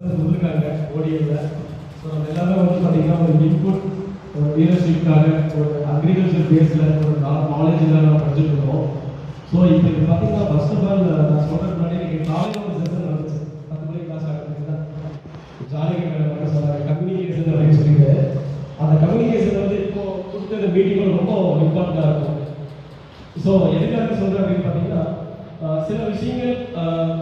சொல்லிருக்காங்க ஓடியில். ஸோ நம்ம எல்லாமே வந்து பார்த்தீங்கன்னா ஒரு இன்புட், ஒரு லீடர்ஷிப்காக, ஒரு அக்ரிகல்ச்சர் பேஸில் ஒரு நாலேஜில் நம்ம படிச்சுட்டு இருக்கோம். ஸோ இப்போ இது பார்த்தீங்கன்னா ஃபர்ஸ்ட் ஆஃப் ஆல் நான் சொல்கிறதுக்கு முன்னாடி நீங்கள் காலையில் ஒரு செஷன் நடந்துச்சு, 10 மணிக்கு கிளாஸ் ஆகிருந்தீங்கன்னா ஜாலியாக சொன்னாங்க கம்யூனிகேஷன் அப்படின்னு சொல்லிட்டு. அந்த கம்யூனிகேஷன் வந்து இப்போ கொடுத்த மீட்டிங்கில் ரொம்ப இம்பார்ட்டண்ட்டாக இருக்கும். ஸோ எதுக்காக சொல்கிறேன் அப்படின்னு பார்த்தீங்கன்னா சில விஷயங்கள்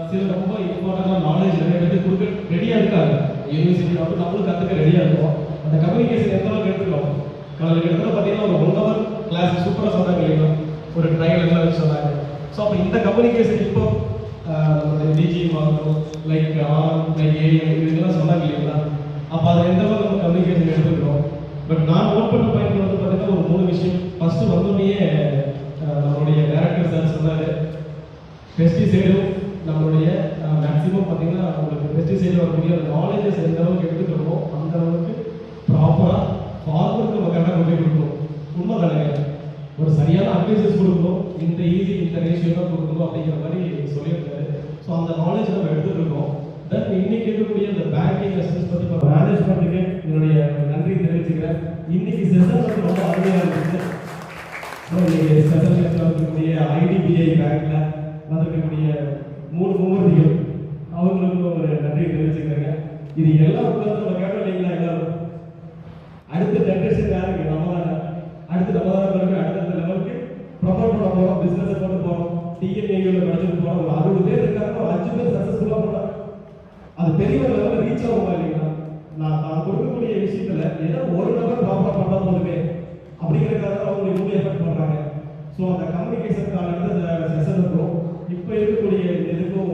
சில ரொம்ப இம்பார்ட்டண்டான நாலேஜ் நிறைய பேருக்கு கொடுக்க ரெடியாக இருக்காங்க. யூனிவர்சிட்டி வந்து நம்மளும் கற்றுக்க ரெடியாக இருக்கும். அந்த கம்யூனிகேஷன் எந்த அளவுக்கு எடுத்துக்கலாம். காலையில் இடத்துல பார்த்தீங்கன்னா ஒரு 1 hour கிளாஸ் சூப்பராக சொன்னாங்க இல்லைங்களா, ஒரு ட்ரையல் எல்லாம் வச்சு சொன்னாங்க. ஸோ அப்போ இந்த கம்யூனிகேஷன் இப்போ நம்மளுடைய டிஜிஎம் ஆகட்டும், லைக் ஏஎம் இதெல்லாம் சொன்னாங்க இல்லைங்களா, அப்போ அதை எந்த அளவுக்கு நம்ம கம்யூனிகேஷன் எடுத்துக்கிறோம். பட் நான் நோட் பண்ண பாயிண்ட் வந்து பார்த்தீங்கன்னா ஒரு 3 விஷயம். ஃபர்ஸ்ட் வந்தோடனே நம்மளுடைய டைரக்டர் சார் சொன்னார், பெஸ்டிசைடும் நம்மளுடைய மேக்ஸிமம் பார்த்தீங்கன்னா உங்களுக்கு பெஸ்டிசைடு வரக்கூடிய அந்த நாலேஜஸ் எந்த அளவுக்கு எடுத்துக்கிறோமோ அந்த அளவுக்கு ப்ராப்பராக ஃபார்மருக்கு நம்ம கரெக்டாக கொண்டு கொடுக்கணும். உண்மை தானே, ஒரு சரியான அட்வைசஸ் கொடுக்கணும், இந்த இந்த ரேஷியோ தான் கொடுக்கணும் அப்படிங்கிற மாதிரி சொல்லியிருக்காரு. ஸோ அந்த நாலேஜ் நம்ம எடுத்துகிட்டு இருக்கோம். தென் இன்னைக்கு இருக்கக்கூடிய அந்த பேங்கிங் அசிஸ்டன்ஸ் பற்றி இப்போ மேனேஜ்மெண்ட்டுக்கு என்னுடைய நன்றி தெரிவிச்சுக்கிறேன். இன்னைக்கு செஷன் வந்து ரொம்ப அருமையாக இருந்துச்சு. ஸோ இன்னைக்கு ஸ்பெஷல் இருக்கக்கூடிய ஐடிபிஐ பேங்க்ல வந்திருக்கக்கூடிய 3 மூர்த்திகள் அவங்களுக்கு ஒரு நன்றி தெரிவிச்சுக்கிறேங்க. இது எல்லாம் நம்ம கேட்டோம் இல்லைங்களா, எல்லாரும் அடுத்த ஜென்ரேஷன் யாருக்கு நம்ம தானே, அடுத்து நம்ம தானே அடுத்த லெவலுக்கு ப்ரொமோட் பண்ண போகிறோம், பிஸ்னஸை கொண்டு போகிறோம். டிஎன்ஏல படிச்சுட்டு போகிறோம். ஒரு 60 பேர் இருக்காங்க, ஒரு 5 பேர் சக்ஸஸ்ஃபுல்லாக பண்ணாங்க. அது பெரிய ஒரு லெவலில் ரீச் ஆகுமா இல்லைங்களா. நான் கொடுக்கக்கூடிய விஷயத்துல ஏதோ ஒரு நபர் ப்ராப்பராக பண்ண போதுமே அப்படிங்கிறதுக்காக அவங்க இவ்வளோ எஃபர்ட் பண்ணுறாங்க. ஸோ அந்த கம்யூனிகேஷனுக்கான செஷன் இருக்கும். இப்போ இருக்கக்கூடிய எதுக்கும்